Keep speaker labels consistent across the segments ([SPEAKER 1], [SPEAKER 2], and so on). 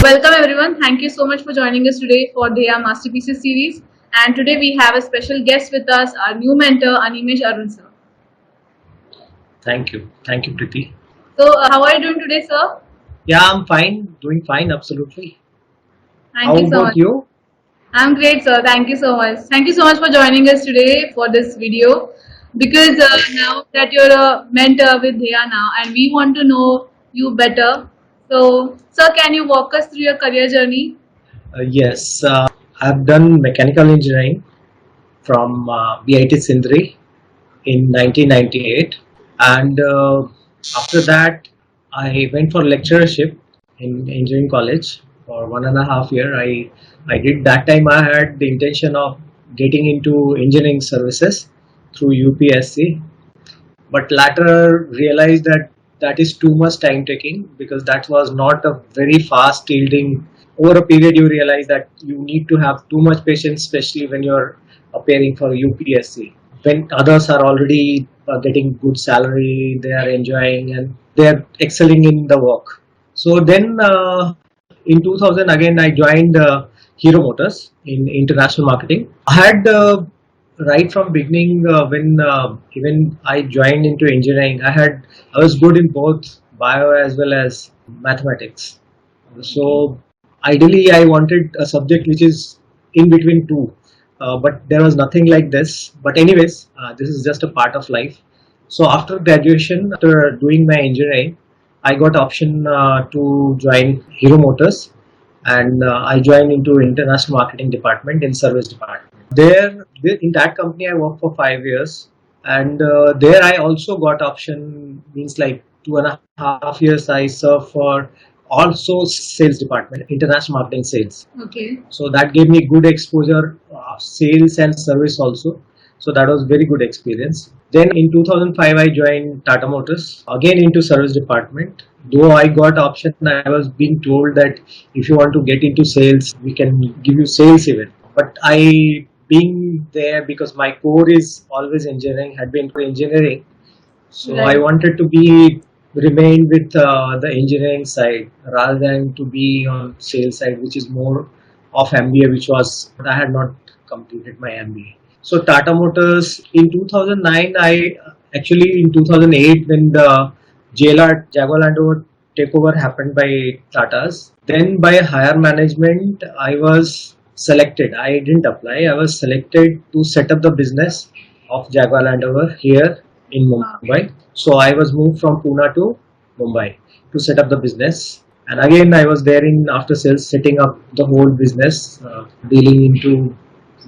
[SPEAKER 1] Welcome everyone. Thank you so much for joining us today for Dheya Masterpieces series. And today we have a special guest with us, our new mentor, Animesh Arun sir.
[SPEAKER 2] Thank you. Thank you, Preeti.
[SPEAKER 1] So, how are you doing today, sir?
[SPEAKER 2] Yeah, I'm fine. Doing fine, absolutely.
[SPEAKER 1] Thank
[SPEAKER 2] How
[SPEAKER 1] you so
[SPEAKER 2] about
[SPEAKER 1] much.
[SPEAKER 2] you?
[SPEAKER 1] I'm great, sir. Thank you so much. Thank you so much for joining us today for this video. Because now that you're a mentor with Dheya now, and we want to know you better. So, sir, can you walk us through your career journey?
[SPEAKER 2] Yes, I've done mechanical engineering from BIT Sindri in 1998. And after that, I went for lecturership in engineering college for 1.5 year. I did that time. I had the intention of getting into engineering services through UPSC, but later realized that that is too much time taking because that was not a very fast yielding. Over a period you realize that you need to have too much patience, especially when you're appearing for UPSC, when others are already getting good salary, they are enjoying and they are excelling in the work. So then in 2000 again I joined Hero Motors in international marketing. I had right from beginning when even I joined into engineering, I was good in both bio as well as mathematics. So ideally, I wanted a subject which is in between two, but there was nothing like this. But anyways, this is just a part of life. So after graduation, after doing my engineering, I got option to join Hero Motors, and I joined into international marketing department in service department. There, in that company, I worked for 5 years, and there I also got option. Means like 2.5 years I served for also sales department, international marketing sales.
[SPEAKER 1] Okay.
[SPEAKER 2] So that gave me good exposure, sales and service also. So that was very good experience. Then in 2005 I joined Tata Motors again into service department. Though I got option, I was being told that if you want to get into sales, we can give you sales even. But I being there because my core is always engineering, had been engineering, so I
[SPEAKER 1] Right.
[SPEAKER 2] wanted to be remain with the engineering side rather than to be on sales side, which is more of MBA, which was I had not completed my MBA. So Tata Motors in 2009, I actually in 2008 when the JLR Jaguar Land Rover takeover happened by Tata's, then by higher management, I was selected. I didn't apply. I was selected to set up the business of Jaguar Land Rover here in Mumbai. So I was moved from Pune to Mumbai to set up the business. And again, I was there in after sales, setting up the whole business, dealing into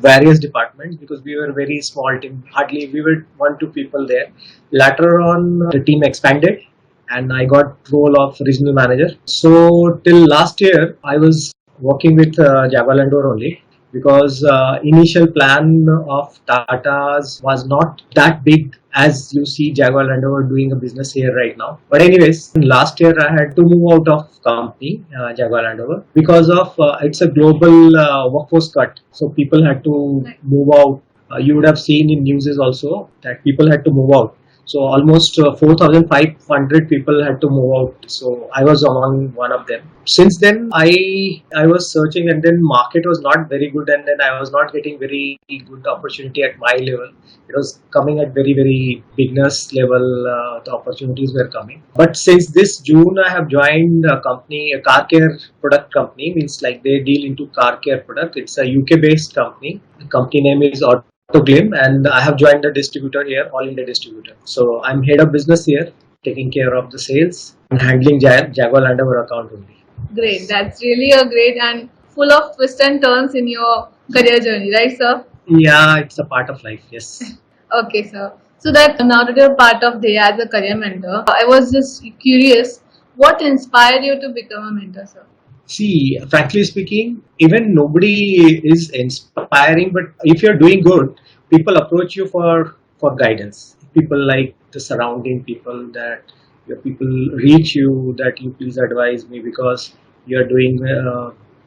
[SPEAKER 2] various departments because we were very small team. Hardly we were 1-2 people there. Later on, the team expanded, and I got role of regional manager. So till last year, I was working with Jaguar Land Rover only because initial plan of Tata's was not that big as you see Jaguar Land Rover doing a business here right now. But anyways, last year I had to move out of company Jaguar Land Rover because of it's a global workforce cut. So people had to move out. You would have seen in news also that people had to move out. So almost 4,500 people had to move out. So I was among one of them. Since then, I was searching, and then market was not very good, and then I was not getting very good opportunity at my level. It was coming at very beginners level. The opportunities were coming. But since this June, I have joined a company, a car care product company. Means like they deal into car care product. It's a UK based company. The company name is Autoglim, and I have joined the distributor here, all India distributor. So I'm head of business here, taking care of the sales and handling Jaguar Land Rover account only.
[SPEAKER 1] Great. That's really a great and full of twists and turns in your career journey, right, sir?
[SPEAKER 2] Yeah, it's a part of life. Yes.
[SPEAKER 1] Okay, sir. So that now that you're part of Dheya as a career mentor, I was just curious, what inspired you to become a mentor, sir?
[SPEAKER 2] See, frankly speaking, even nobody is inspiring, but if you're doing good, people approach you for guidance. People like the surrounding people that your people reach you that you please advise me because you're doing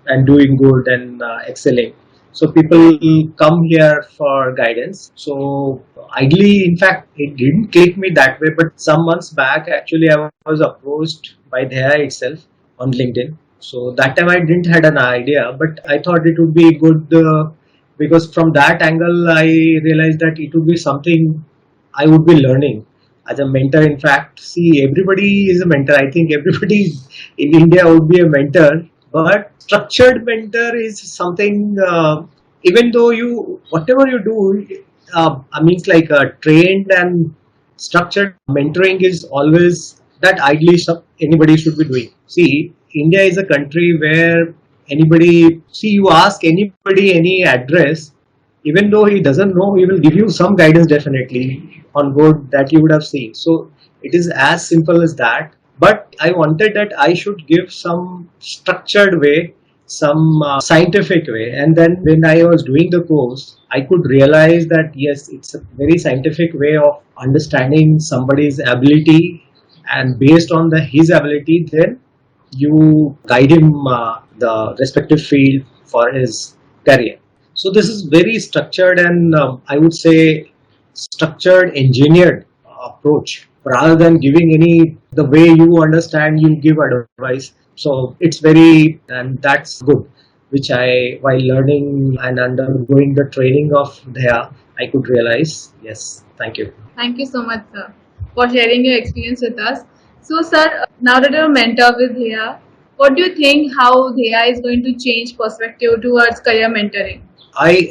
[SPEAKER 2] and doing good and excelling. So people come here for guidance. So ideally, in fact, it didn't click me that way. But some months back, actually, I was approached by Dheya itself on LinkedIn. So that time I didn't had an idea, but I thought it would be good because from that angle I realized that it would be something I would be learning as a mentor. In fact, see, everybody is a mentor. I think everybody in India would be a mentor, but structured mentor is something. Even though you whatever you do, I mean, it's like trained and structured mentoring is always that ideally anybody should be doing. See, India is a country where anybody, see, you ask anybody any address, even though he doesn't know, he will give you some guidance definitely on board that you would have seen. So it is as simple as that. But I wanted that I should give some structured way, some scientific way. And then when I was doing the course, I could realize that yes, it's a very scientific way of understanding somebody's ability, and based on his ability, then you guide him the respective field for his career. So this is very structured and I would say structured, engineered approach rather than giving any the way you understand you give advice. So it's very, and that's good. Which I, while learning and undergoing the training of Dheya, I could realize. Yes, thank you.
[SPEAKER 1] Thank you so much, sir, for sharing your experience with us. So, sir, now that you're a mentor with Dheya, what do you think how Dheya is going to change perspective towards career mentoring?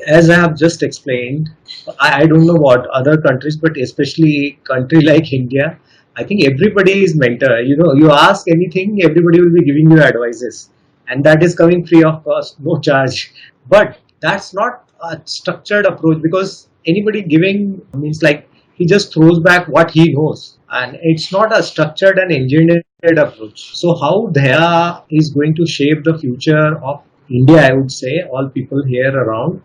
[SPEAKER 2] As I have just explained, I don't know what other countries, but especially country like India, I think everybody is mentor. You know, you ask anything, everybody will be giving you advices, and that is coming free of cost, no charge. But that's not a structured approach because anybody giving means like he just throws back what he knows, and it's not a structured and engineered approach. So how Dheya is going to shape the future of India, I would say, all people here around,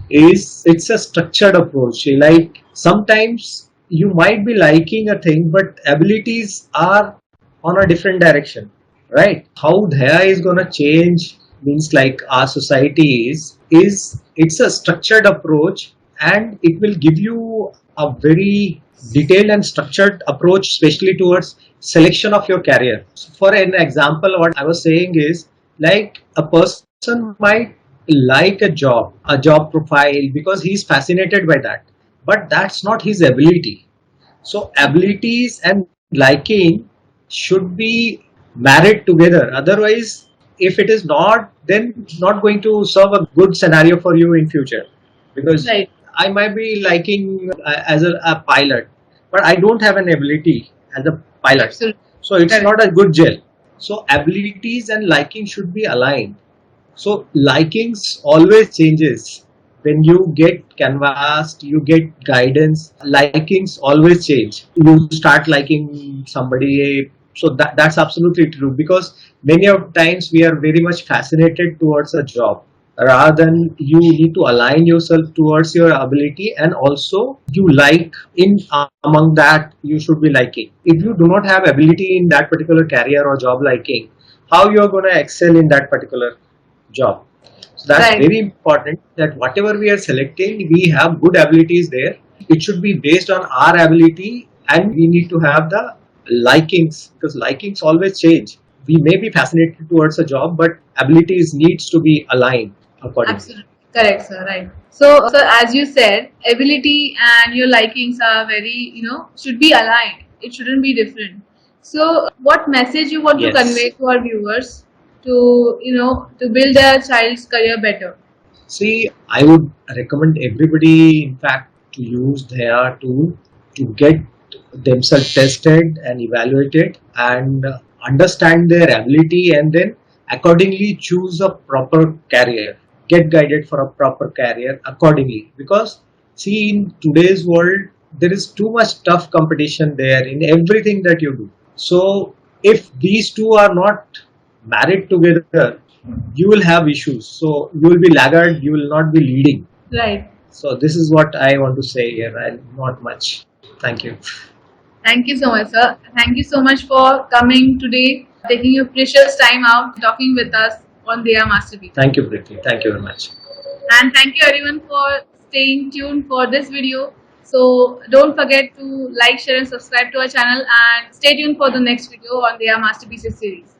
[SPEAKER 2] is it's a structured approach. Like sometimes you might be liking a thing, but abilities are on a different direction, right? How Dheya is gonna change means like our society is it's a structured approach, and it will give you a very detailed and structured approach, especially towards selection of your career. So for an example, what I was saying is like a person might like a job profile because he's fascinated by that, but that's not his ability. So abilities and liking should be married together. Otherwise, if it is not, then it's not going to serve a good scenario for you in future. Because
[SPEAKER 1] Right.
[SPEAKER 2] I might be liking as a pilot, but I don't have an ability as a pilot.
[SPEAKER 1] Absolutely.
[SPEAKER 2] So it's
[SPEAKER 1] Correct.
[SPEAKER 2] not a good gel. So abilities and liking should be aligned. So likings always changes. When you get canvassed, you get guidance, likings always change. You start liking somebody. So that's absolutely true because many of times we are very much fascinated towards a job rather than you need to align yourself towards your ability, and also you like in among that you should be liking. If you do not have ability in that particular career or job liking, how you are going to excel in that particular job. So that's
[SPEAKER 1] Right.
[SPEAKER 2] very important that whatever we are selecting, we have good abilities there. It should be based on our ability, and we need to have the likings because likings always change. We may be fascinated towards a job, but abilities needs to be aligned accordingly.
[SPEAKER 1] Absolutely correct, sir. Right. So, sir, as you said, ability and your likings are very, should be aligned. It shouldn't be different. So, what message you want to
[SPEAKER 2] Yes.
[SPEAKER 1] convey to our viewers to build their child's career better?
[SPEAKER 2] See, I would recommend everybody, in fact, to use their tool to get themselves tested and evaluated and understand their ability, and then accordingly choose a proper career. Get guided for a proper career accordingly. Because, see, in today's world, there is too much tough competition there in everything that you do. So, if these two are not married together, you will have issues. So you will be laggard, you will not be leading.
[SPEAKER 1] Right.
[SPEAKER 2] So this is what I want to say here, and not much. Thank you.
[SPEAKER 1] Thank you so much, sir. Thank you so much for coming today, taking your precious time out, talking with us on their masterpiece.
[SPEAKER 2] Thank you, Priti. Thank you very much.
[SPEAKER 1] And thank you everyone for staying tuned for this video. So don't forget to like, share and subscribe to our channel and stay tuned for the next video on their masterpieces series.